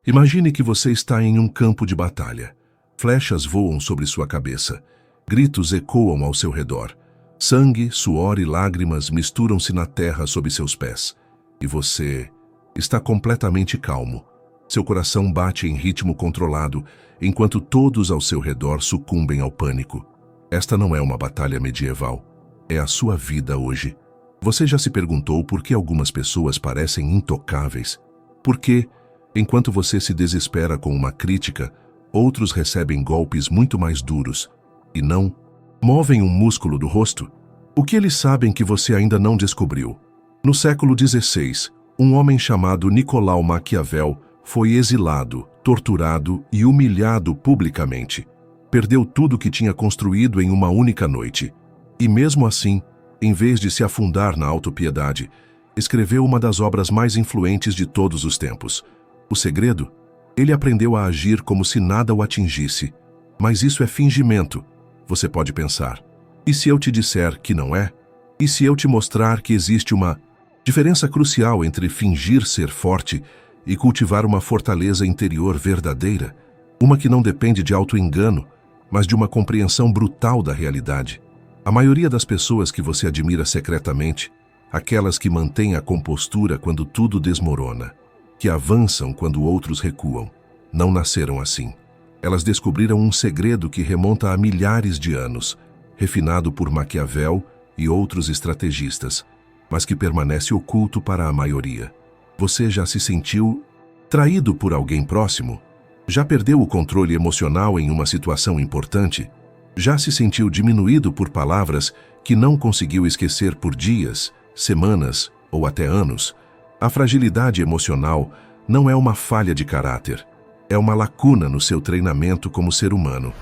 Imagine que você está em um campo de batalha. Flechas voam sobre sua cabeça. Gritos ecoam ao seu redor. Sangue, suor e lágrimas misturam-se na terra sob seus pés. E você está completamente calmo. Seu coração bate em ritmo controlado, enquanto todos ao seu redor sucumbem ao pânico. Esta não é uma batalha medieval. É a sua vida hoje. Você já se perguntou por que algumas pessoas parecem intocáveis? Por que, enquanto você se desespera com uma crítica, outros recebem golpes muito mais duros e não movem um músculo do rosto? O que eles sabem que você ainda não descobriu? No século XVI, um homem chamado Nicolau Maquiavel foi exilado, torturado e humilhado publicamente. Perdeu tudo que tinha construído em uma única noite. E mesmo assim, em vez de se afundar na autopiedade, escreveu uma das obras mais influentes de todos os tempos. O segredo? Ele aprendeu a agir como se nada o atingisse. Mas isso é fingimento, você pode pensar. E se eu te disser que não é? E se eu te mostrar que existe uma diferença crucial entre fingir ser forte e cultivar uma fortaleza interior verdadeira? Uma que não depende de auto-engano, mas de uma compreensão brutal da realidade. A maioria das pessoas que você admira secretamente, aquelas que mantêm a compostura quando tudo desmorona, que avançam quando outros recuam, não nasceram assim. Elas descobriram um segredo que remonta a milhares de anos, refinado por Maquiavel e outros estrategistas, mas que permanece oculto para a maioria. Você já se sentiu traído por alguém próximo? Já perdeu o controle emocional em uma situação importante? Já se sentiu diminuído por palavras que não conseguiu esquecer por dias, semanas ou até anos? A fragilidade emocional não é uma falha de caráter. É uma lacuna no seu treinamento como ser humano.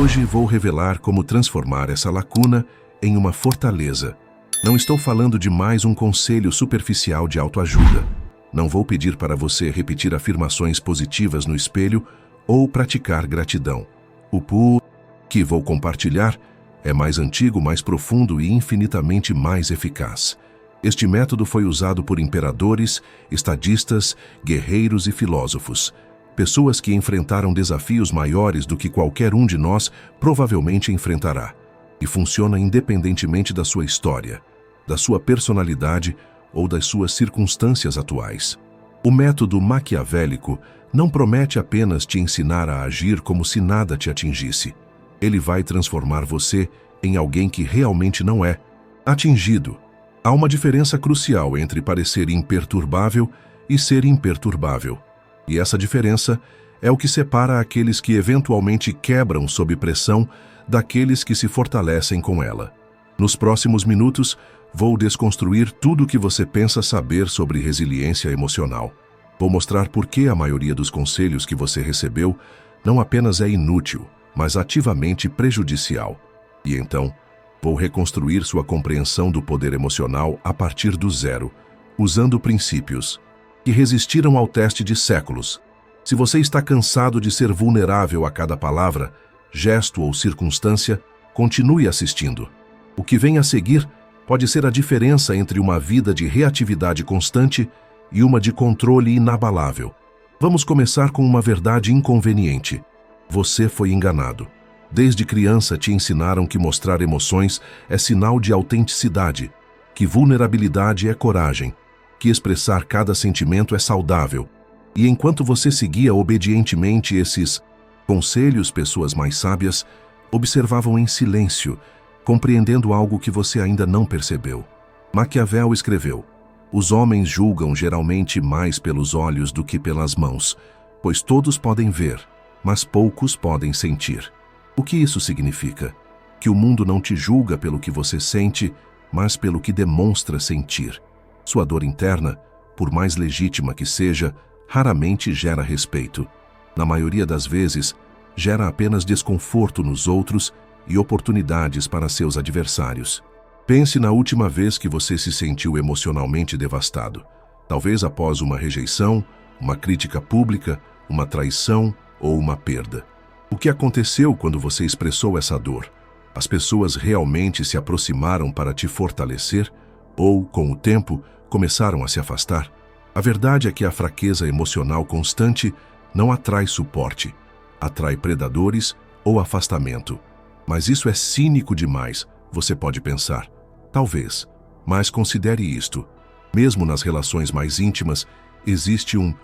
Hoje vou revelar como transformar essa lacuna em uma fortaleza. Não estou falando de mais um conselho superficial de autoajuda. Não vou pedir para você repetir afirmações positivas no espelho ou praticar gratidão. O que vou compartilhar é mais antigo, mais profundo e infinitamente mais eficaz. Este método foi usado por imperadores, estadistas, guerreiros e filósofos. Pessoas que enfrentaram desafios maiores do que qualquer um de nós provavelmente enfrentará. E funciona independentemente da sua história, da sua personalidade ou das suas circunstâncias atuais. O método maquiavélico não promete apenas te ensinar a agir como se nada te atingisse. Ele vai transformar você em alguém que realmente não é atingido. Há uma diferença crucial entre parecer imperturbável e ser imperturbável. E essa diferença é o que separa aqueles que eventualmente quebram sob pressão daqueles que se fortalecem com ela. Nos próximos minutos, vou desconstruir tudo o que você pensa saber sobre resiliência emocional. Vou mostrar por que a maioria dos conselhos que você recebeu não apenas é inútil, mas ativamente prejudicial. E então, vou reconstruir sua compreensão do poder emocional a partir do zero, usando princípios que resistiram ao teste de séculos. Se você está cansado de ser vulnerável a cada palavra, gesto ou circunstância, continue assistindo. O que vem a seguir pode ser a diferença entre uma vida de reatividade constante e uma de controle inabalável. Vamos começar com uma verdade inconveniente. Você foi enganado. Desde criança te ensinaram que mostrar emoções é sinal de autenticidade, que vulnerabilidade é coragem, que expressar cada sentimento é saudável. E enquanto você seguia obedientemente esses conselhos, pessoas mais sábias observavam em silêncio, compreendendo algo que você ainda não percebeu. Maquiavel escreveu: os homens julgam geralmente mais pelos olhos do que pelas mãos, pois todos podem ver, mas poucos podem sentir. O que isso significa? Que o mundo não te julga pelo que você sente, mas pelo que demonstra sentir. Sua dor interna, por mais legítima que seja, raramente gera respeito. Na maioria das vezes, gera apenas desconforto nos outros e oportunidades para seus adversários. Pense na última vez que você se sentiu emocionalmente devastado. Talvez após uma rejeição, uma crítica pública, uma traição ou uma perda. O que aconteceu quando você expressou essa dor? As pessoas realmente se aproximaram para te fortalecer ou, com o tempo, começaram a se afastar? A verdade é que a fraqueza emocional constante não atrai suporte, atrai predadores ou afastamento. Mas isso é cínico demais, você pode pensar. Talvez, mas considere isto. Mesmo nas relações mais íntimas, existe um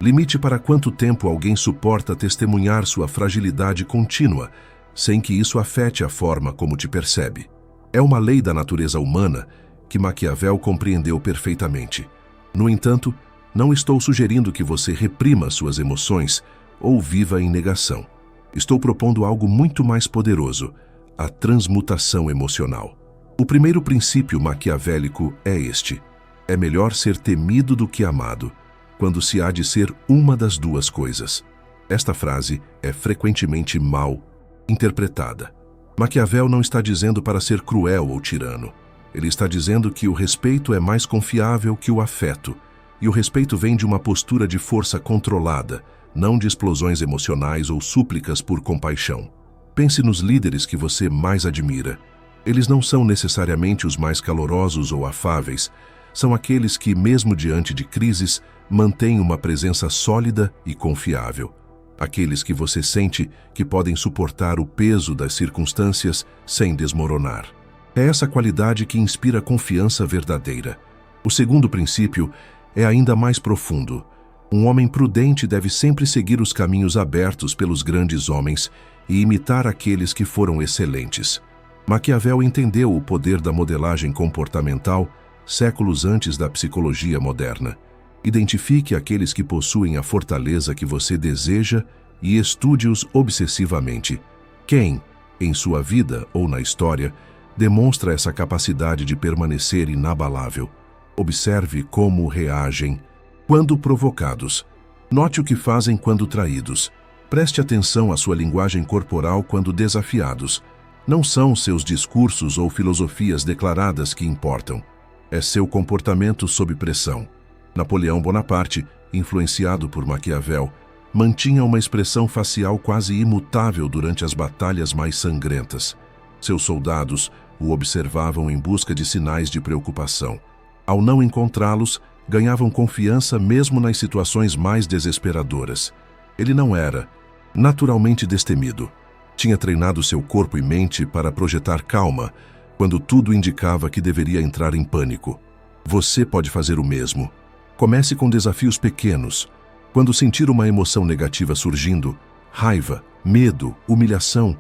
limite para quanto tempo alguém suporta testemunhar sua fragilidade contínua, sem que isso afete a forma como te percebe. É uma lei da natureza humana que Maquiavel compreendeu perfeitamente. No entanto, não estou sugerindo que você reprima suas emoções ou viva em negação. Estou propondo algo muito mais poderoso, a transmutação emocional. O primeiro princípio maquiavélico é este: é melhor ser temido do que amado, quando se há de ser uma das duas coisas. Esta frase é frequentemente mal interpretada. Maquiavel não está dizendo para ser cruel ou tirano. Ele está dizendo que o respeito é mais confiável que o afeto, e o respeito vem de uma postura de força controlada, não de explosões emocionais ou súplicas por compaixão. Pense nos líderes que você mais admira. Eles não são necessariamente os mais calorosos ou afáveis, são aqueles que, mesmo diante de crises, mantêm uma presença sólida e confiável. Aqueles que você sente que podem suportar o peso das circunstâncias sem desmoronar. É essa qualidade que inspira confiança verdadeira. O segundo princípio é ainda mais profundo. Um homem prudente deve sempre seguir os caminhos abertos pelos grandes homens e imitar aqueles que foram excelentes. Maquiavel entendeu o poder da modelagem comportamental séculos antes da psicologia moderna. Identifique aqueles que possuem a fortaleza que você deseja e estude-os obsessivamente. Quem, em sua vida ou na história, demonstra essa capacidade de permanecer inabalável? Observe como reagem quando provocados. Note o que fazem quando traídos. Preste atenção à sua linguagem corporal quando desafiados. Não são seus discursos ou filosofias declaradas que importam. É seu comportamento sob pressão. Napoleão Bonaparte, influenciado por Maquiavel, mantinha uma expressão facial quase imutável durante as batalhas mais sangrentas. Seus soldados o observavam em busca de sinais de preocupação. Ao não encontrá-los, ganhavam confiança mesmo nas situações mais desesperadoras. Ele não era naturalmente destemido. Tinha treinado seu corpo e mente para projetar calma, quando tudo indicava que deveria entrar em pânico. Você pode fazer o mesmo. Comece com desafios pequenos. Quando sentir uma emoção negativa surgindo, raiva, medo, humilhação,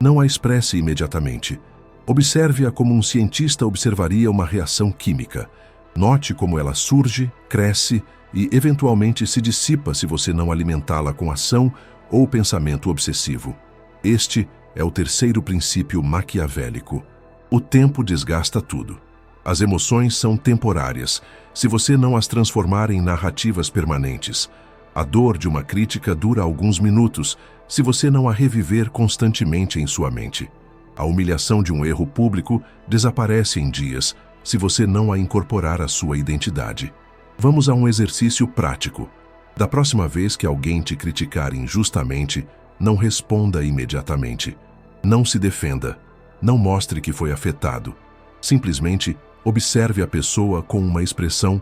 não a expresse imediatamente. Observe-a como um cientista observaria uma reação química. Note como ela surge, cresce e, eventualmente, se dissipa se você não alimentá-la com ação ou pensamento obsessivo. Este é o terceiro princípio maquiavélico. O tempo desgasta tudo. As emoções são temporárias, se você não as transformar em narrativas permanentes. A dor de uma crítica dura alguns minutos, se você não a reviver constantemente em sua mente. A humilhação de um erro público desaparece em dias, se você não a incorporar à sua identidade. Vamos a um exercício prático. Da próxima vez que alguém te criticar injustamente, não responda imediatamente. Não se defenda. Não mostre que foi afetado. Simplesmente observe a pessoa com uma expressão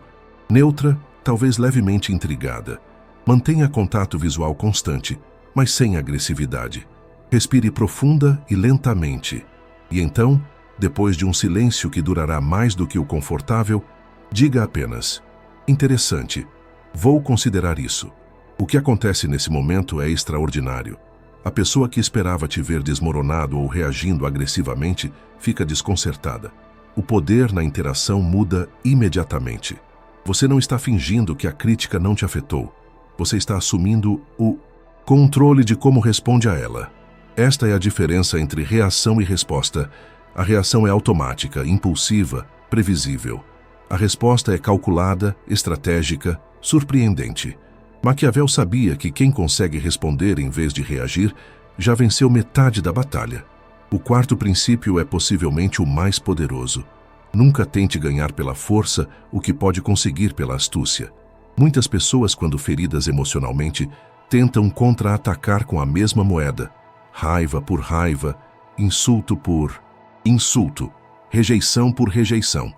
neutra, talvez levemente intrigada. Mantenha contato visual constante, mas sem agressividade. Respire profunda e lentamente. E então, depois de um silêncio que durará mais do que o confortável, diga apenas: interessante, vou considerar isso. O que acontece nesse momento é extraordinário. A pessoa que esperava te ver desmoronado ou reagindo agressivamente fica desconcertada. O poder na interação muda imediatamente. Você não está fingindo que a crítica não te afetou. Você está assumindo o controle de como responde a ela. Esta é a diferença entre reação e resposta. A reação é automática, impulsiva, previsível. A resposta é calculada, estratégica, surpreendente. Maquiavel sabia que quem consegue responder em vez de reagir já venceu metade da batalha. O quarto princípio é possivelmente o mais poderoso. Nunca tente ganhar pela força o que pode conseguir pela astúcia. Muitas pessoas, quando feridas emocionalmente, tentam contra-atacar com a mesma moeda. Raiva por raiva, insulto por insulto, rejeição por rejeição.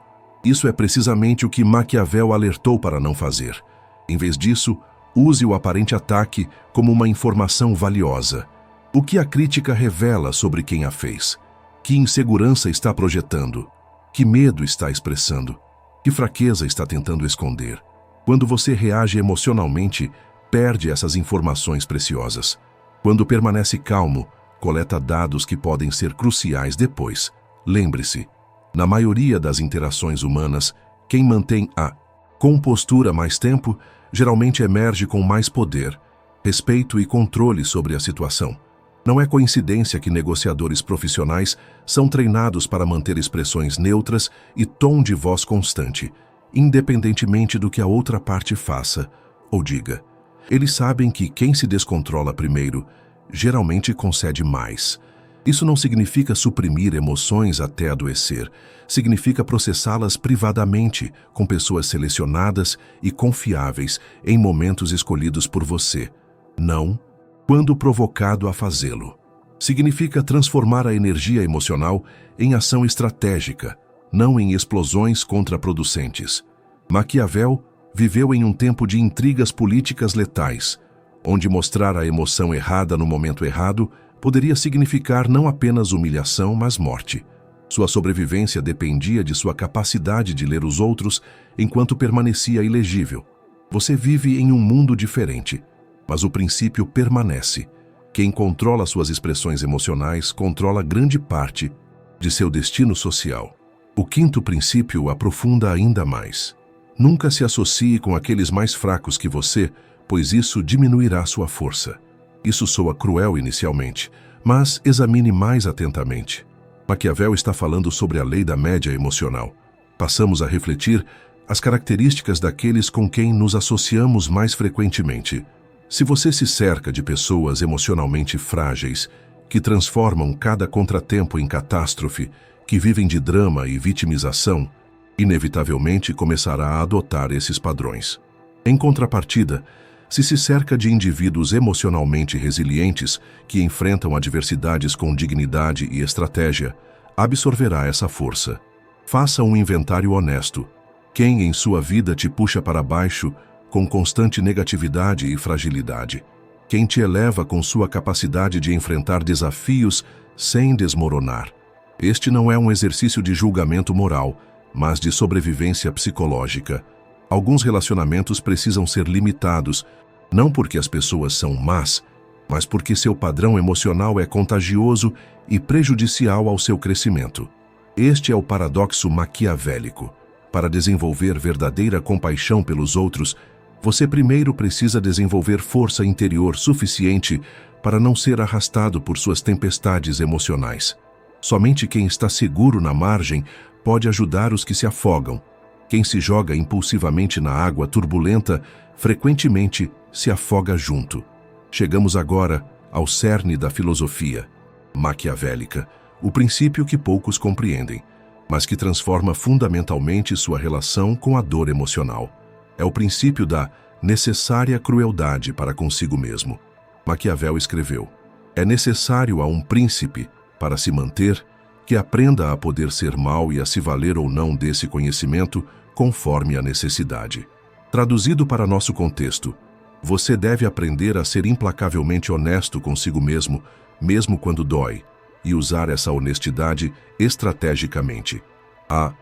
Isso é precisamente o que Maquiavel alertou para não fazer. Em vez disso, Use o aparente ataque como uma informação valiosa. O que a crítica revela sobre quem a fez? Que insegurança está projetando? Que medo está expressando? Que fraqueza está tentando esconder? Quando você reage emocionalmente, perde essas informações preciosas. Quando permanece calmo, coleta dados que podem ser cruciais depois. Lembre-se, na maioria das interações humanas, quem mantém a compostura mais tempo geralmente emerge com mais poder, respeito e controle sobre a situação. Não é coincidência que negociadores profissionais são treinados para manter expressões neutras e tom de voz constante, independentemente do que a outra parte faça ou diga. Eles sabem que quem se descontrola primeiro geralmente concede mais. Isso não significa suprimir emoções até adoecer. Significa processá-las privadamente, com pessoas selecionadas e confiáveis em momentos escolhidos por você. Não quando provocado a fazê-lo. Significa transformar a energia emocional em ação estratégica, não em explosões contraproducentes. Maquiavel viveu em um tempo de intrigas políticas letais, onde mostrar a emoção errada no momento errado poderia significar não apenas humilhação, mas morte. Sua sobrevivência dependia de sua capacidade de ler os outros enquanto permanecia ilegível. Você vive em um mundo diferente, mas o princípio permanece. Quem controla suas expressões emocionais controla grande parte de seu destino social. O quinto princípio aprofunda ainda mais. Nunca se associe com aqueles mais fracos que você, pois isso diminuirá sua força. Isso soa cruel inicialmente, mas examine mais atentamente. Maquiavel está falando sobre a lei da média emocional. Passamos a refletir as características daqueles com quem nos associamos mais frequentemente. Se você se cerca de pessoas emocionalmente frágeis, que transformam cada contratempo em catástrofe, que vivem de drama e vitimização, inevitavelmente começará a adotar esses padrões. Em contrapartida, se cerca de indivíduos emocionalmente resilientes que enfrentam adversidades com dignidade e estratégia, absorverá essa força. Faça um inventário honesto. Quem em sua vida te puxa para baixo com constante negatividade e fragilidade? Quem te eleva com sua capacidade de enfrentar desafios sem desmoronar? Este não é um exercício de julgamento moral, mas de sobrevivência psicológica. Alguns relacionamentos precisam ser limitados, não porque as pessoas são más, mas porque seu padrão emocional é contagioso e prejudicial ao seu crescimento. Este é o paradoxo maquiavélico. Para desenvolver verdadeira compaixão pelos outros, você primeiro precisa desenvolver força interior suficiente para não ser arrastado por suas tempestades emocionais. Somente quem está seguro na margem pode ajudar os que se afogam. Quem se joga impulsivamente na água turbulenta, frequentemente se afoga junto. Chegamos agora ao cerne da filosofia maquiavélica, o princípio que poucos compreendem, mas que transforma fundamentalmente sua relação com a dor emocional. É o princípio da necessária crueldade para consigo mesmo. Maquiavel escreveu: é necessário a um príncipe, para se manter, que aprenda a poder ser mau e a se valer ou não desse conhecimento conforme a necessidade. Traduzido para nosso contexto, você deve aprender a ser implacavelmente honesto consigo mesmo, mesmo quando dói, e usar essa honestidade estrategicamente. A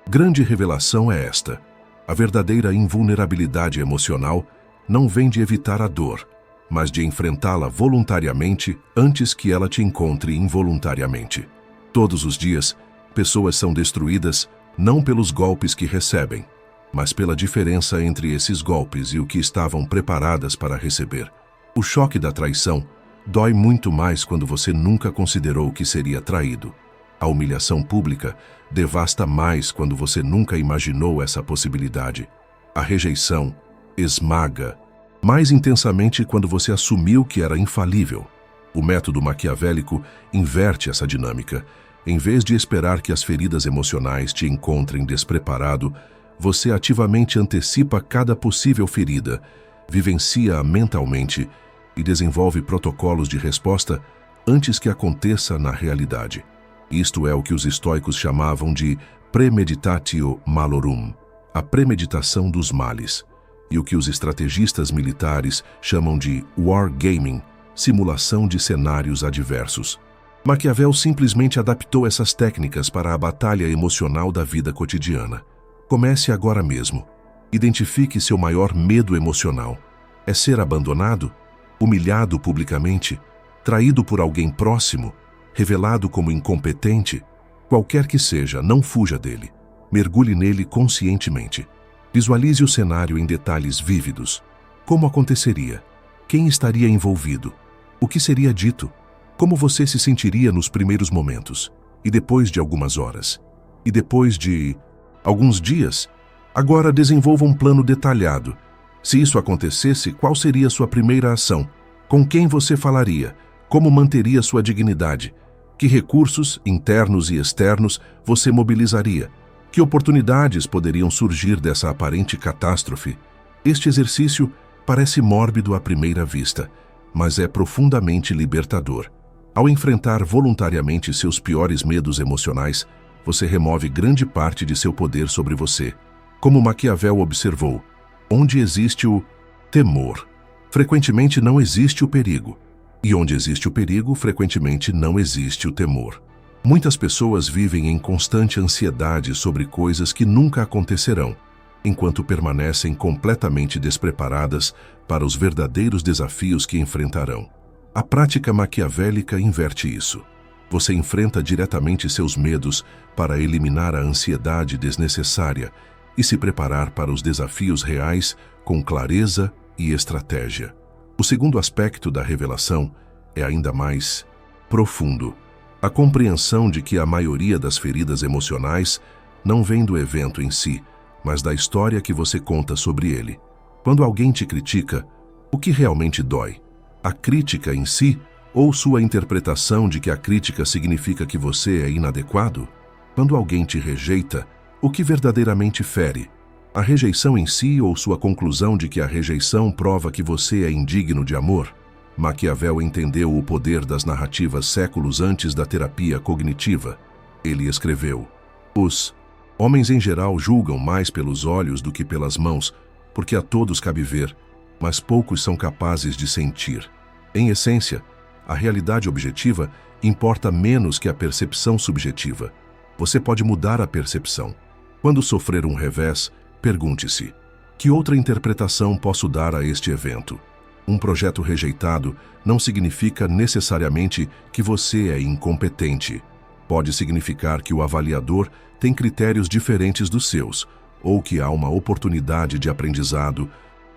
grande revelação é esta: a verdadeira invulnerabilidade emocional não vem de evitar a dor, mas de enfrentá-la voluntariamente antes que ela te encontre involuntariamente. Todos os dias, pessoas são destruídas não pelos golpes que recebem, mas pela diferença entre esses golpes e o que estavam preparadas para receber. O choque da traição dói muito mais quando você nunca considerou que seria traído. A humilhação pública devasta mais quando você nunca imaginou essa possibilidade. A rejeição esmaga mais intensamente quando você assumiu que era infalível. O método maquiavélico inverte essa dinâmica. Em vez de esperar que as feridas emocionais te encontrem despreparado, você ativamente antecipa cada possível ferida, vivencia-a mentalmente e desenvolve protocolos de resposta antes que aconteça na realidade. Isto é o que os estoicos chamavam de premeditatio malorum, a premeditação dos males. e o que os estrategistas militares chamam de wargaming, simulação de cenários adversos. Maquiavel simplesmente adaptou essas técnicas para a batalha emocional da vida cotidiana. Comece agora mesmo. Identifique seu maior medo emocional. É ser abandonado? Humilhado publicamente? Traído por alguém próximo? Revelado como incompetente? Qualquer que seja, não fuja dele. Mergulhe nele conscientemente. Visualize o cenário em detalhes vívidos. Como aconteceria? Quem estaria envolvido? O que seria dito? Como você se sentiria nos primeiros momentos? E depois de algumas horas? E depois de alguns dias? Agora desenvolva um plano detalhado. Se isso acontecesse, qual seria sua primeira ação? Com quem você falaria? Como manteria sua dignidade? Que recursos, internos e externos, você mobilizaria? Que oportunidades poderiam surgir dessa aparente catástrofe? Este exercício parece mórbido à primeira vista, mas é profundamente libertador. Ao enfrentar voluntariamente seus piores medos emocionais, você remove grande parte de seu poder sobre você. Como Maquiavel observou, onde existe o temor, frequentemente não existe o perigo. E onde existe o perigo, frequentemente não existe o temor. Muitas pessoas vivem em constante ansiedade sobre coisas que nunca acontecerão, enquanto permanecem completamente despreparadas para os verdadeiros desafios que enfrentarão. A prática maquiavélica inverte isso. Você enfrenta diretamente seus medos para eliminar a ansiedade desnecessária e se preparar para os desafios reais com clareza e estratégia. O segundo aspecto da revelação é ainda mais profundo. A compreensão de que a maioria das feridas emocionais não vem do evento em si, mas da história que você conta sobre ele. Quando alguém te critica, o que realmente dói? A crítica em si ou sua interpretação de que a crítica significa que você é inadequado? Quando alguém te rejeita, o que verdadeiramente fere? A rejeição em si ou sua conclusão de que a rejeição prova que você é indigno de amor? Maquiavel entendeu o poder das narrativas séculos antes da terapia cognitiva. Ele escreveu: os homens em geral julgam mais pelos olhos do que pelas mãos, porque a todos cabe ver, mas poucos são capazes de sentir. Em essência, a realidade objetiva importa menos que a percepção subjetiva. Você pode mudar a percepção. Quando sofrer um revés, pergunte-se: que outra interpretação posso dar a este evento? Um projeto rejeitado não significa necessariamente que você é incompetente. Pode significar que o avaliador tem critérios diferentes dos seus, ou que há uma oportunidade de aprendizado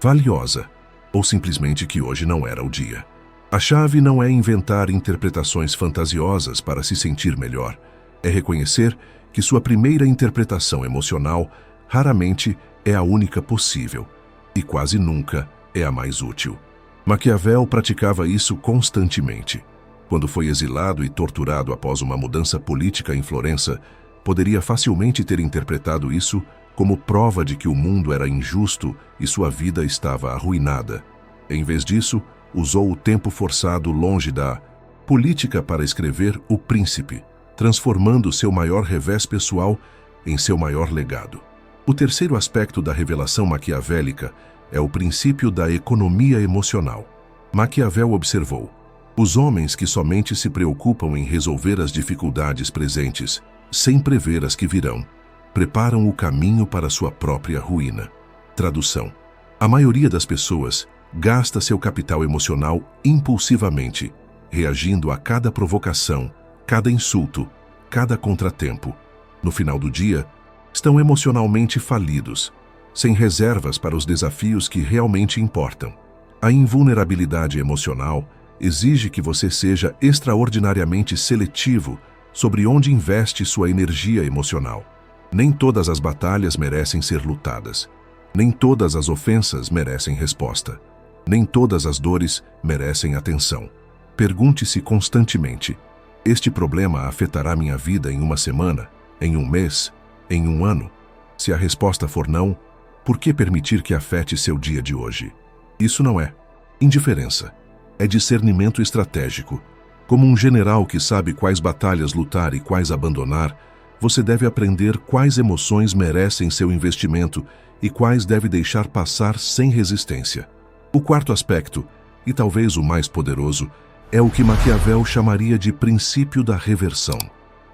valiosa, ou simplesmente que hoje não era o dia. A chave não é inventar interpretações fantasiosas para se sentir melhor. É reconhecer que sua primeira interpretação emocional raramente é a única possível e quase nunca é a mais útil. Maquiavel praticava isso constantemente. Quando foi exilado e torturado após uma mudança política em Florença, poderia facilmente ter interpretado isso como prova de que o mundo era injusto e sua vida estava arruinada. Em vez disso, usou o tempo forçado longe da política para escrever O Príncipe, transformando seu maior revés pessoal em seu maior legado. O terceiro aspecto da revelação maquiavélica é o princípio da economia emocional. Maquiavel observou: os homens que somente se preocupam em resolver as dificuldades presentes, sem prever as que virão, preparam o caminho para sua própria ruína. Tradução: a maioria das pessoas gasta seu capital emocional impulsivamente, reagindo a cada provocação, cada insulto, cada contratempo. No final do dia, estão emocionalmente falidos, sem reservas para os desafios que realmente importam. A invulnerabilidade emocional exige que você seja extraordinariamente seletivo sobre onde investe sua energia emocional. Nem todas as batalhas merecem ser lutadas. Nem todas as ofensas merecem resposta. Nem todas as dores merecem atenção. Pergunte-se constantemente: este problema afetará minha vida em uma semana, em um mês, em um ano? Se a resposta for não, por que permitir que afete seu dia de hoje? Isso não é indiferença. É discernimento estratégico. Como um general que sabe quais batalhas lutar e quais abandonar, você deve aprender quais emoções merecem seu investimento e quais deve deixar passar sem resistência. O quarto aspecto, e talvez o mais poderoso, é o que Maquiavel chamaria de princípio da reversão.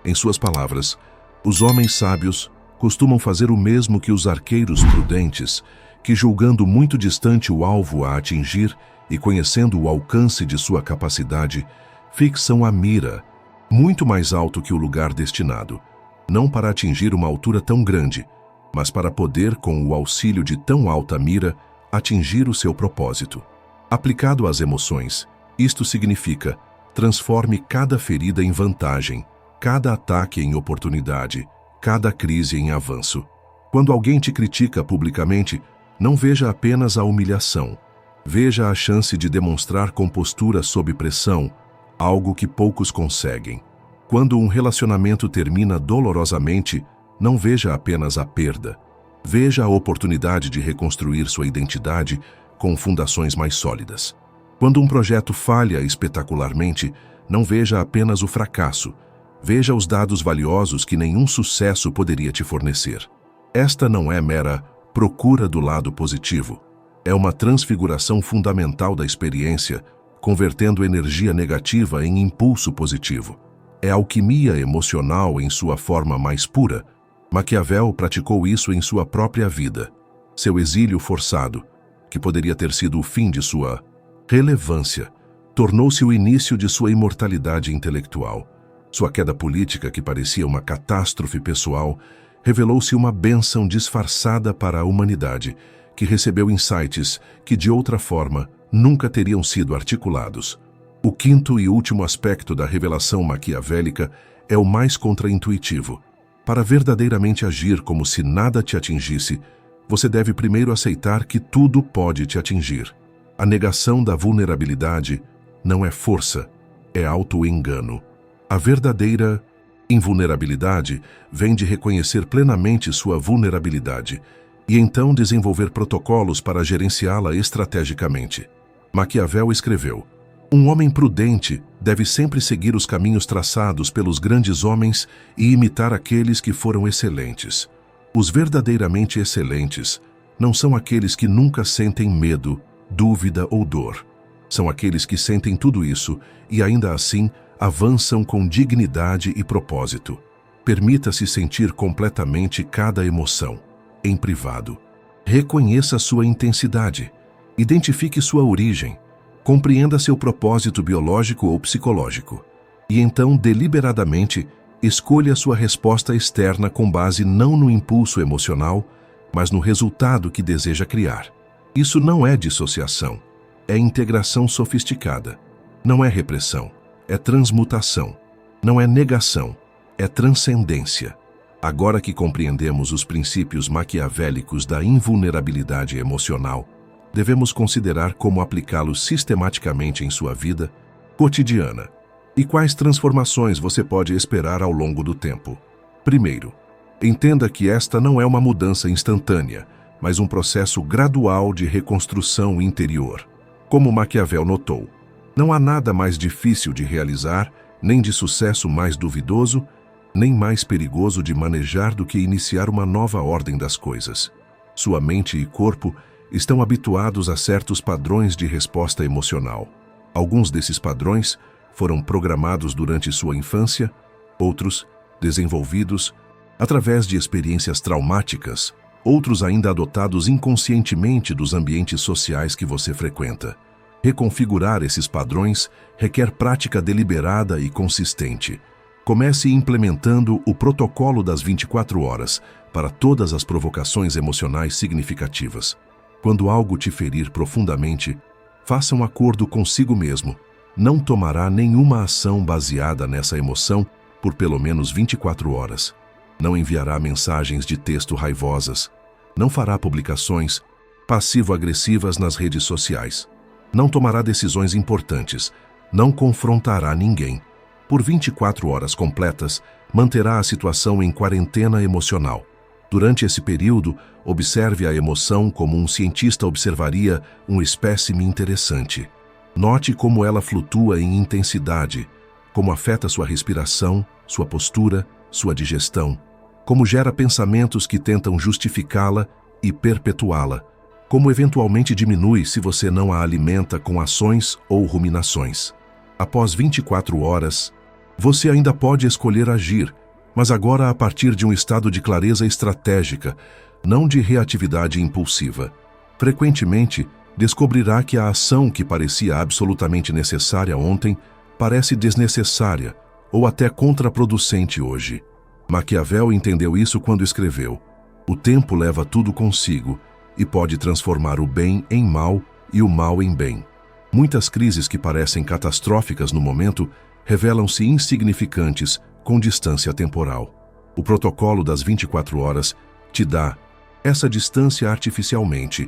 Em suas palavras, os homens sábios costumam fazer o mesmo que os arqueiros prudentes, que, julgando muito distante o alvo a atingir e conhecendo o alcance de sua capacidade, fixam a mira muito mais alto que o lugar destinado, não para atingir uma altura tão grande, mas para poder, com o auxílio de tão alta mira, atingir o seu propósito. Aplicado às emoções, isto significa: transforme cada ferida em vantagem, cada ataque em oportunidade, cada crise em avanço. Quando alguém te critica publicamente, não veja apenas a humilhação. Veja a chance de demonstrar compostura sob pressão, algo que poucos conseguem. Quando um relacionamento termina dolorosamente, não veja apenas a perda. Veja a oportunidade de reconstruir sua identidade com fundações mais sólidas. Quando um projeto falha espetacularmente, não veja apenas o fracasso. Veja os dados valiosos que nenhum sucesso poderia te fornecer. Esta não é mera procura do lado positivo. É uma transfiguração fundamental da experiência, convertendo energia negativa em impulso positivo. É alquimia emocional em sua forma mais pura. Maquiavel praticou isso em sua própria vida. Seu exílio forçado, que poderia ter sido o fim de sua relevância, tornou-se o início de sua imortalidade intelectual. Sua queda política, que parecia uma catástrofe pessoal, revelou-se uma bênção disfarçada para a humanidade, que recebeu insights que, de outra forma, nunca teriam sido articulados. O quinto e último aspecto da revelação maquiavélica é o mais contraintuitivo. Para verdadeiramente agir como se nada te atingisse, você deve primeiro aceitar que tudo pode te atingir. A negação da vulnerabilidade não é força, é auto-engano. A verdadeira invulnerabilidade vem de reconhecer plenamente sua vulnerabilidade e então desenvolver protocolos para gerenciá-la estrategicamente. Maquiavel escreveu: um homem prudente deve sempre seguir os caminhos traçados pelos grandes homens e imitar aqueles que foram excelentes. Os verdadeiramente excelentes não são aqueles que nunca sentem medo, dúvida ou dor. São aqueles que sentem tudo isso e, ainda assim, avançam com dignidade e propósito. Permita-se sentir completamente cada emoção, em privado. Reconheça sua intensidade. Identifique sua origem. Compreenda seu propósito biológico ou psicológico. E então, deliberadamente, escolha sua resposta externa com base não no impulso emocional, mas no resultado que deseja criar. Isso não é dissociação, é integração sofisticada. Não é repressão, é transmutação. Não é negação, é transcendência. Agora que compreendemos os princípios maquiavélicos da invulnerabilidade emocional, devemos considerar como aplicá-los sistematicamente em sua vida cotidiana. E quais transformações você pode esperar ao longo do tempo? Primeiro, entenda que esta não é uma mudança instantânea, mas um processo gradual de reconstrução interior. Como Maquiavel notou, não há nada mais difícil de realizar, nem de sucesso mais duvidoso, nem mais perigoso de manejar do que iniciar uma nova ordem das coisas. Sua mente e corpo estão habituados a certos padrões de resposta emocional. Alguns desses padrões foram programados durante sua infância, outros desenvolvidos através de experiências traumáticas, outros ainda adotados inconscientemente dos ambientes sociais que você frequenta. Reconfigurar esses padrões requer prática deliberada e consistente. Comece implementando o protocolo das 24 horas para todas as provocações emocionais significativas. Quando algo te ferir profundamente, faça um acordo consigo mesmo. Não tomará nenhuma ação baseada nessa emoção por pelo menos 24 horas. Não enviará mensagens de texto raivosas. Não fará publicações passivo-agressivas nas redes sociais. Não tomará decisões importantes. Não confrontará ninguém. Por 24 horas completas, manterá a situação em quarentena emocional. Durante esse período, observe a emoção como um cientista observaria um espécime interessante. Note como ela flutua em intensidade, como afeta sua respiração, sua postura, sua digestão, como gera pensamentos que tentam justificá-la e perpetuá-la, como eventualmente diminui se você não a alimenta com ações ou ruminações. Após 24 horas, você ainda pode escolher agir, mas agora a partir de um estado de clareza estratégica, não de reatividade impulsiva. Frequentemente, descobrirá que a ação que parecia absolutamente necessária ontem parece desnecessária ou até contraproducente hoje. Maquiavel entendeu isso quando escreveu: "O tempo leva tudo consigo e pode transformar o bem em mal e o mal em bem." Muitas crises que parecem catastróficas no momento revelam-se insignificantes com distância temporal. O protocolo das 24 horas te dá essa distância artificialmente,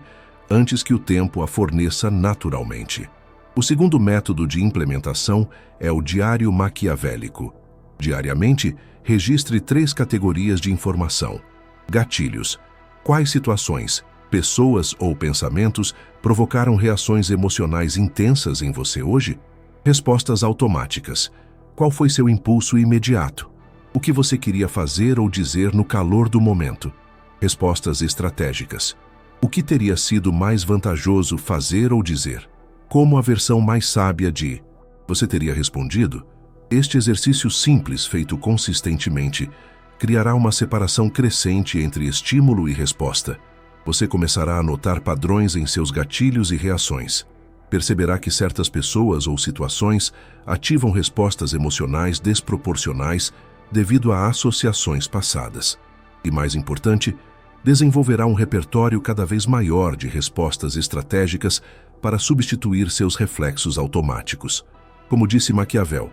antes que o tempo a forneça naturalmente. O segundo método de implementação é o diário maquiavélico. Diariamente, registre 3 categorias de informação. Gatilhos: quais situações, pessoas ou pensamentos provocaram reações emocionais intensas em você hoje? Respostas automáticas: qual foi seu impulso imediato? O que você queria fazer ou dizer no calor do momento? Respostas estratégicas: o que teria sido mais vantajoso fazer ou dizer? Como a versão mais sábia de você teria respondido? Este exercício simples, feito consistentemente, criará uma separação crescente entre estímulo e resposta. Você começará a notar padrões em seus gatilhos e reações. Perceberá que certas pessoas ou situações ativam respostas emocionais desproporcionais devido a associações passadas. E mais importante, desenvolverá um repertório cada vez maior de respostas estratégicas para substituir seus reflexos automáticos. Como disse Maquiavel,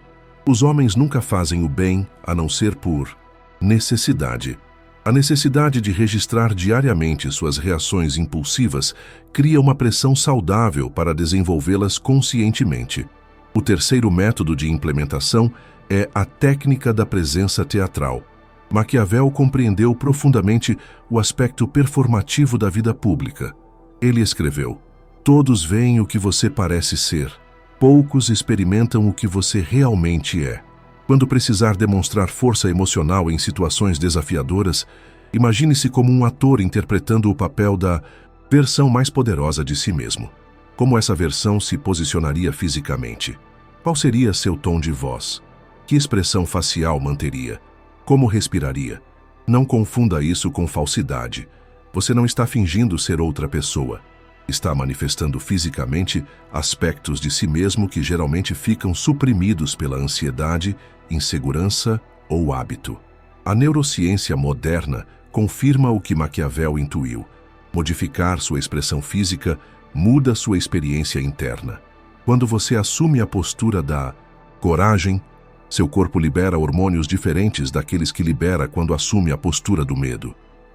os homens nunca fazem o bem a não ser por necessidade. A necessidade de registrar diariamente suas reações impulsivas cria uma pressão saudável para desenvolvê-las conscientemente. O terceiro método de implementação é a técnica da presença teatral. Maquiavel compreendeu profundamente o aspecto performativo da vida pública. Ele escreveu: "Todos veem o que você parece ser. Poucos experimentam o que você realmente é." Quando precisar demonstrar força emocional em situações desafiadoras, imagine-se como um ator interpretando o papel da versão mais poderosa de si mesmo. Como essa versão se posicionaria fisicamente? Qual seria seu tom de voz? Que expressão facial manteria? Como respiraria? Não confunda isso com falsidade. Você não está fingindo ser outra pessoa. Está manifestando fisicamente aspectos de si mesmo que geralmente ficam suprimidos pela ansiedade, insegurança ou hábito. A neurociência moderna confirma o que Maquiavel intuiu. Modificar sua expressão física muda sua experiência interna. Quando você assume a postura da coragem, seu corpo libera hormônios diferentes daqueles que libera quando assume a postura do medo.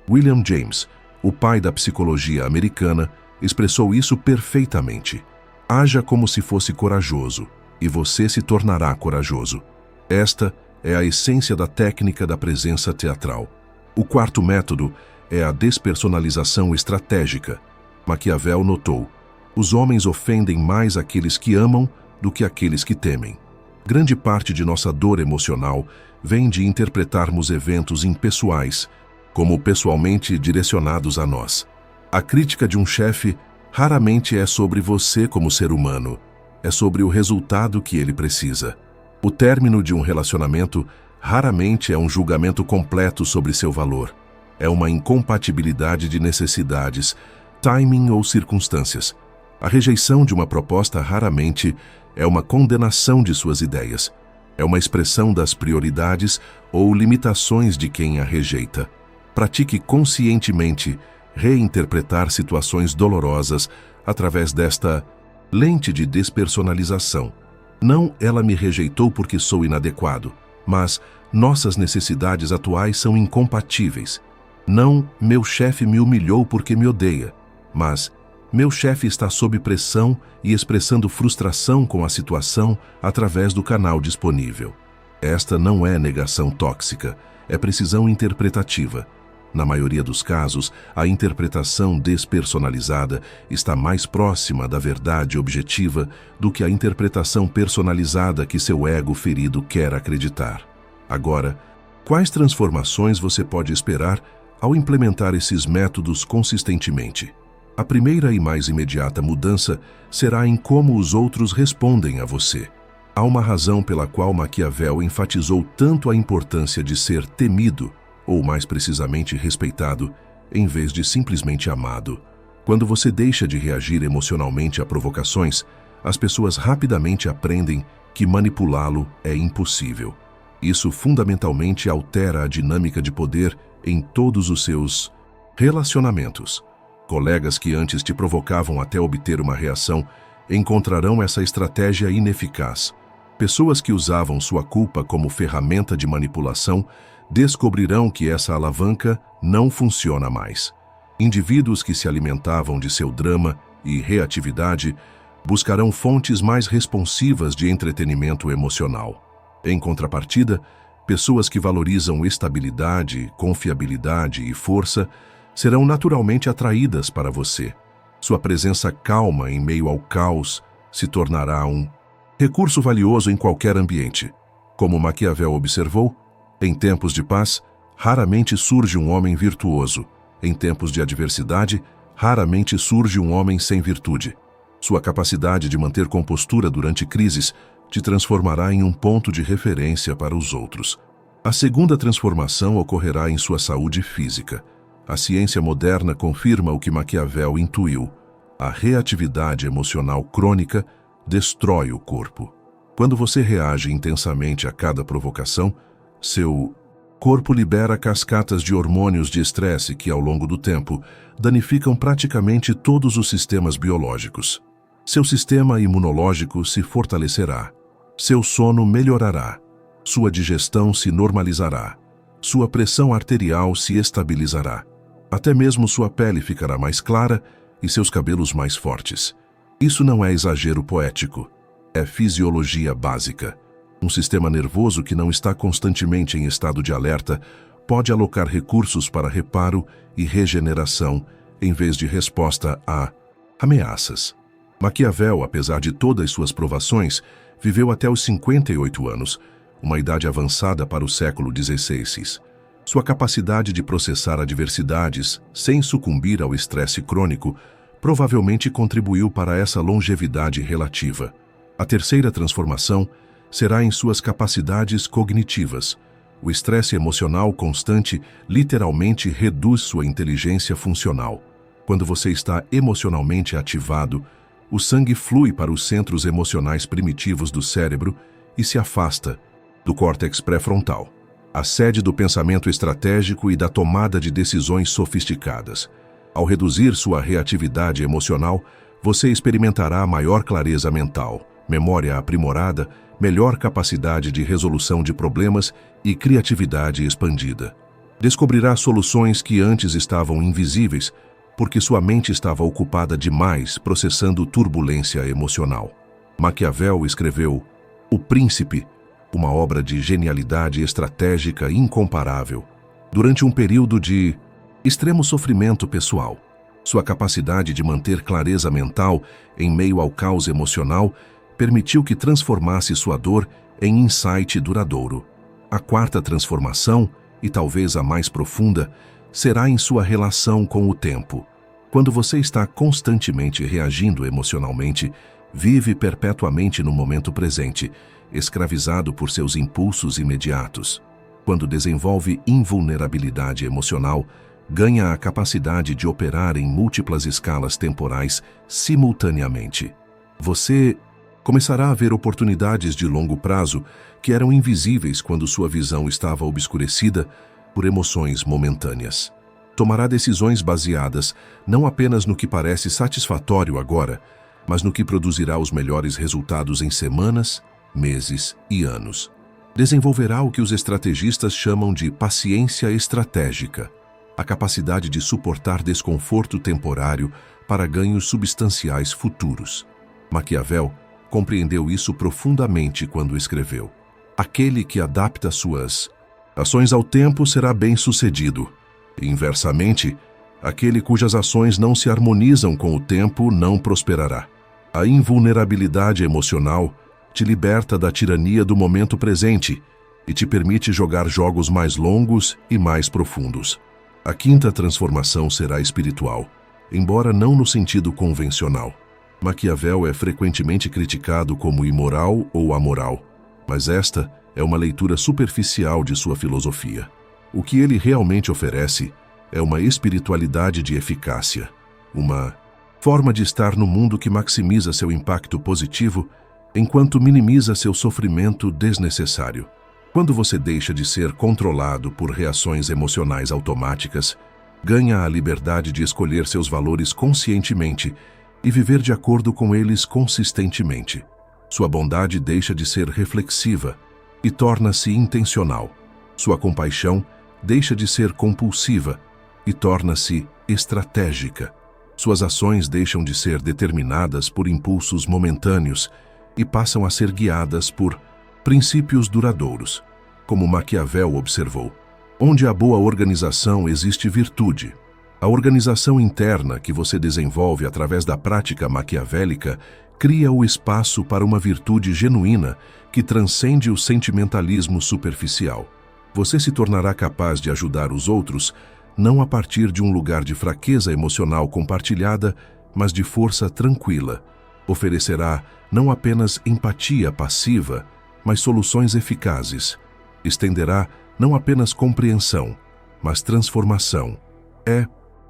William James, o pai da psicologia americana, expressou isso perfeitamente. Haja como se fosse corajoso, e você se tornará corajoso. Esta é a essência da técnica da presença teatral. O quarto método é a despersonalização estratégica. Maquiavel notou: os homens ofendem mais aqueles que amam do que aqueles que temem. Grande parte de nossa dor emocional vem de interpretarmos eventos impessoais como pessoalmente direcionados a nós. A crítica de um chefe raramente é sobre você como ser humano, é sobre o resultado que ele precisa. O término de um relacionamento raramente é um julgamento completo sobre seu valor. É uma incompatibilidade de necessidades, timing ou circunstâncias. A rejeição de uma proposta raramente é uma condenação de suas ideias. É uma expressão das prioridades ou limitações de quem a rejeita. Pratique conscientemente reinterpretar situações dolorosas através desta lente de despersonalização. Não ela me rejeitou porque sou inadequado, mas nossas necessidades atuais são incompatíveis. Não meu chefe me humilhou porque me odeia, mas meu chefe está sob pressão e expressando frustração com a situação através do canal disponível. Esta não é negação tóxica, é precisão interpretativa. Na maioria dos casos, a interpretação despersonalizada está mais próxima da verdade objetiva do que a interpretação personalizada que seu ego ferido quer acreditar. Agora, Quais transformações você pode esperar ao implementar esses métodos consistentemente? A primeira e mais imediata mudança será em como os outros respondem a você. Há uma razão pela qual Maquiavel enfatizou tanto a importância de ser temido, ou mais precisamente respeitado, em vez de simplesmente amado. Quando você deixa de reagir emocionalmente a provocações, as pessoas rapidamente aprendem que manipulá-lo é impossível. Isso fundamentalmente altera a dinâmica de poder em todos os seus relacionamentos. Colegas que antes te provocavam até obter uma reação encontrarão essa estratégia ineficaz. Pessoas que usavam sua culpa como ferramenta de manipulação descobrirão que essa alavanca não funciona mais. Indivíduos que se alimentavam de seu drama e reatividade buscarão fontes mais responsivas de entretenimento emocional. Em contrapartida, pessoas que valorizam estabilidade, confiabilidade e força serão naturalmente atraídas para você. Sua presença calma em meio ao caos se tornará um recurso valioso em qualquer ambiente. Como Maquiavel observou, em tempos de paz, raramente surge um homem virtuoso. Em tempos de adversidade, raramente surge um homem sem virtude. Sua capacidade de manter compostura durante crises te transformará em um ponto de referência para os outros. A segunda transformação ocorrerá em sua saúde física. A ciência moderna confirma o que Maquiavel intuiu. A reatividade emocional crônica destrói o corpo. Quando você reage intensamente a cada provocação, seu corpo libera cascatas de hormônios de estresse que, ao longo do tempo, danificam praticamente todos os sistemas biológicos. Seu sistema imunológico se fortalecerá. Seu sono melhorará. Sua digestão se normalizará. Sua pressão arterial se estabilizará. Até mesmo sua pele ficará mais clara e seus cabelos mais fortes. Isso não é exagero poético. É fisiologia básica. Um sistema nervoso que não está constantemente em estado de alerta pode alocar recursos para reparo e regeneração em vez de resposta a ameaças. Maquiavel, apesar de todas suas provações, viveu até os 58 anos, uma idade avançada para o século XVI. Sua capacidade de processar adversidades sem sucumbir ao estresse crônico provavelmente contribuiu para essa longevidade relativa. A terceira transformação será em suas capacidades cognitivas. O estresse emocional constante literalmente reduz sua inteligência funcional. Quando você está emocionalmente ativado, o sangue flui para os centros emocionais primitivos do cérebro e se afasta do córtex pré-frontal, a sede do pensamento estratégico e da tomada de decisões sofisticadas. Ao reduzir sua reatividade emocional, você experimentará maior clareza mental, memória aprimorada, melhor capacidade de resolução de problemas e criatividade expandida. Descobrirá soluções que antes estavam invisíveis, porque sua mente estava ocupada demais processando turbulência emocional. Maquiavel escreveu O Príncipe, uma obra de genialidade estratégica incomparável, durante um período de extremo sofrimento pessoal. Sua capacidade de manter clareza mental em meio ao caos emocional permitiu que transformasse sua dor em insight duradouro. A quarta transformação, e talvez a mais profunda, será em sua relação com o tempo. Quando você está constantemente reagindo emocionalmente, vive perpetuamente no momento presente, escravizado por seus impulsos imediatos. Quando desenvolve invulnerabilidade emocional, ganha a capacidade de operar em múltiplas escalas temporais simultaneamente. Você começará a ver oportunidades de longo prazo que eram invisíveis quando sua visão estava obscurecida por emoções momentâneas. Tomará decisões baseadas não apenas no que parece satisfatório agora, mas no que produzirá os melhores resultados em semanas, meses e anos. Desenvolverá o que os estrategistas chamam de paciência estratégica, a capacidade de suportar desconforto temporário para ganhos substanciais futuros. Maquiavel compreendeu isso profundamente quando escreveu: aquele que adapta suas ações ao tempo será bem-sucedido. Inversamente, aquele cujas ações não se harmonizam com o tempo não prosperará. A invulnerabilidade emocional te liberta da tirania do momento presente e te permite jogar jogos mais longos e mais profundos. A quinta transformação será espiritual, embora não no sentido convencional. Maquiavel é frequentemente criticado como imoral ou amoral, mas esta é uma leitura superficial de sua filosofia. O que ele realmente oferece é uma espiritualidade de eficácia, uma forma de estar no mundo que maximiza seu impacto positivo enquanto minimiza seu sofrimento desnecessário. Quando você deixa de ser controlado por reações emocionais automáticas, ganha a liberdade de escolher seus valores conscientemente e viver de acordo com eles consistentemente. Sua bondade deixa de ser reflexiva e torna-se intencional. Sua compaixão deixa de ser compulsiva e torna-se estratégica. Suas ações deixam de ser determinadas por impulsos momentâneos e passam a ser guiadas por princípios duradouros. Como Maquiavel observou, onde há boa organização existe virtude. A organização interna que você desenvolve através da prática maquiavélica cria o espaço para uma virtude genuína que transcende o sentimentalismo superficial. Você se tornará capaz de ajudar os outros não a partir de um lugar de fraqueza emocional compartilhada, mas de força tranquila. Oferecerá não apenas empatia passiva, mas soluções eficazes. Estenderá não apenas compreensão, mas transformação. É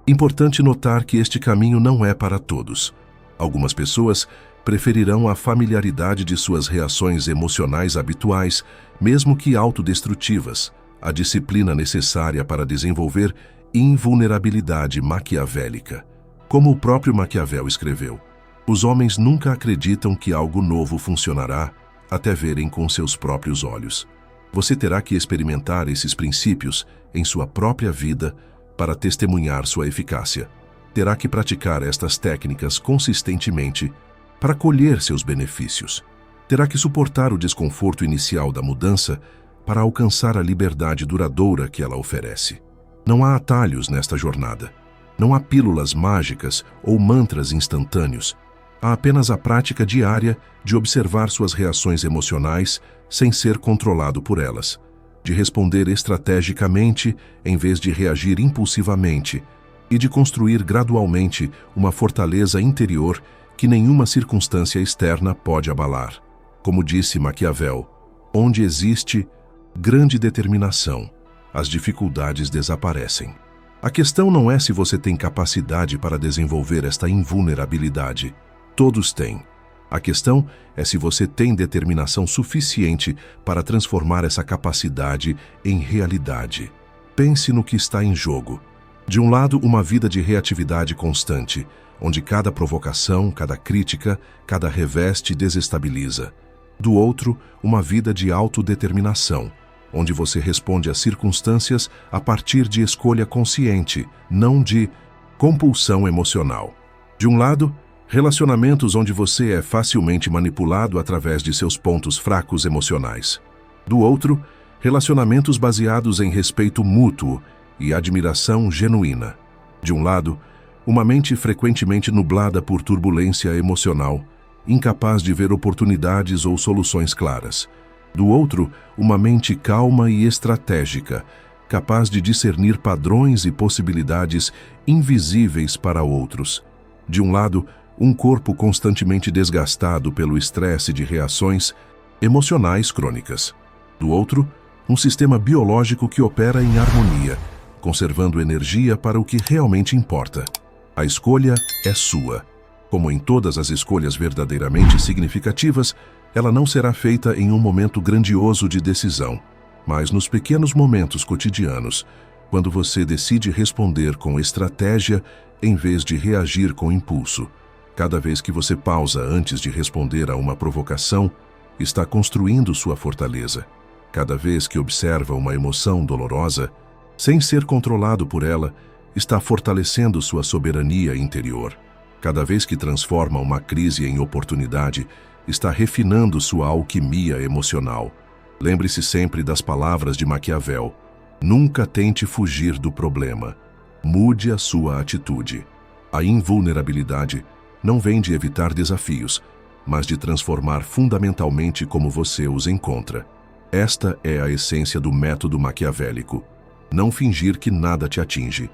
importante notar que este caminho não é para todos. Algumas pessoas preferirão a familiaridade de suas reações emocionais habituais, mesmo que autodestrutivas, a disciplina necessária para desenvolver invulnerabilidade maquiavélica. Como o próprio Maquiavel escreveu, os homens nunca acreditam que algo novo funcionará até verem com seus próprios olhos. Você terá que experimentar esses princípios em sua própria vida para testemunhar sua eficácia. Terá que praticar estas técnicas consistentemente para colher seus benefícios. Terá que suportar o desconforto inicial da mudança para alcançar a liberdade duradoura que ela oferece. Não há atalhos nesta jornada. Não há pílulas mágicas ou mantras instantâneos. Há apenas a prática diária de observar suas reações emocionais sem ser controlado por elas, de responder estrategicamente em vez de reagir impulsivamente e de construir gradualmente uma fortaleza interior que nenhuma circunstância externa pode abalar. Como disse Maquiavel, onde existe grande determinação, as dificuldades desaparecem. A questão não é se você tem capacidade para desenvolver esta invulnerabilidade. Todos têm. A questão é se você tem determinação suficiente para transformar essa capacidade em realidade. Pense no que está em jogo. De um lado, uma vida de reatividade constante, onde cada provocação, cada crítica, cada revés te desestabiliza. Do outro, uma vida de autodeterminação, onde você responde às circunstâncias a partir de escolha consciente, não de compulsão emocional. De um lado, relacionamentos onde você é facilmente manipulado através de seus pontos fracos emocionais. Do outro, relacionamentos baseados em respeito mútuo e admiração genuína. De um lado, uma mente frequentemente nublada por turbulência emocional, incapaz de ver oportunidades ou soluções claras. Do outro, uma mente calma e estratégica, capaz de discernir padrões e possibilidades invisíveis para outros. De um lado, um corpo constantemente desgastado pelo estresse de reações emocionais crônicas. Do outro, um sistema biológico que opera em harmonia, conservando energia para o que realmente importa. A escolha é sua. Como em todas as escolhas verdadeiramente significativas, ela não será feita em um momento grandioso de decisão, mas nos pequenos momentos cotidianos, quando você decide responder com estratégia em vez de reagir com impulso. Cada vez que você pausa antes de responder a uma provocação, está construindo sua fortaleza. Cada vez que observa uma emoção dolorosa, sem ser controlado por ela, está fortalecendo sua soberania interior. Cada vez que transforma uma crise em oportunidade, está refinando sua alquimia emocional. Lembre-se sempre das palavras de Maquiavel. Nunca tente fugir do problema. Mude a sua atitude. A invulnerabilidade não vem de evitar desafios, mas de transformar fundamentalmente como você os encontra. Esta é a essência do método maquiavélico. Não fingir que nada te atinge,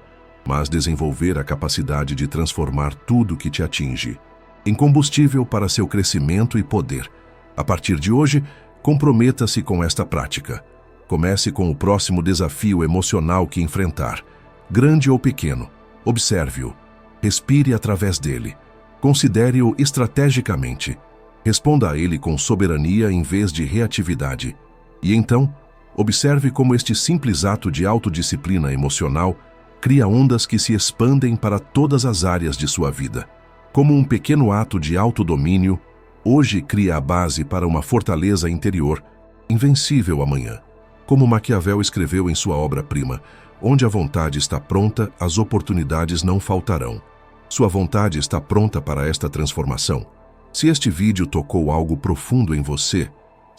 mas desenvolver a capacidade de transformar tudo que te atinge em combustível para seu crescimento e poder. A partir de hoje, comprometa-se com esta prática. Comece com o próximo desafio emocional que enfrentar. Grande ou pequeno, observe-o. Respire através dele. Considere-o estrategicamente. Responda a ele com soberania em vez de reatividade. E então, observe como este simples ato de autodisciplina emocional cria ondas que se expandem para todas as áreas de sua vida. Como um pequeno ato de autodomínio, hoje cria a base para uma fortaleza interior, invencível amanhã. Como Maquiavel escreveu em sua obra-prima, onde a vontade está pronta, as oportunidades não faltarão. Sua vontade está pronta para esta transformação. Se este vídeo tocou algo profundo em você,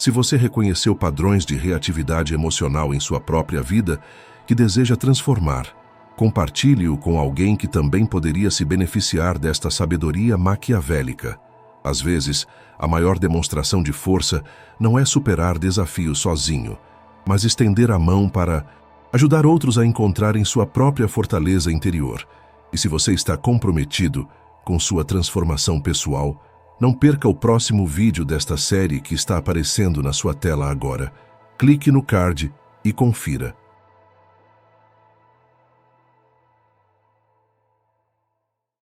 se você reconheceu padrões de reatividade emocional em sua própria vida que deseja transformar, compartilhe-o com alguém que também poderia se beneficiar desta sabedoria maquiavélica. Às vezes, a maior demonstração de força não é superar desafios sozinho, mas estender a mão para ajudar outros a encontrarem sua própria fortaleza interior. E se você está comprometido com sua transformação pessoal, não perca o próximo vídeo desta série que está aparecendo na sua tela agora. Clique no card e confira.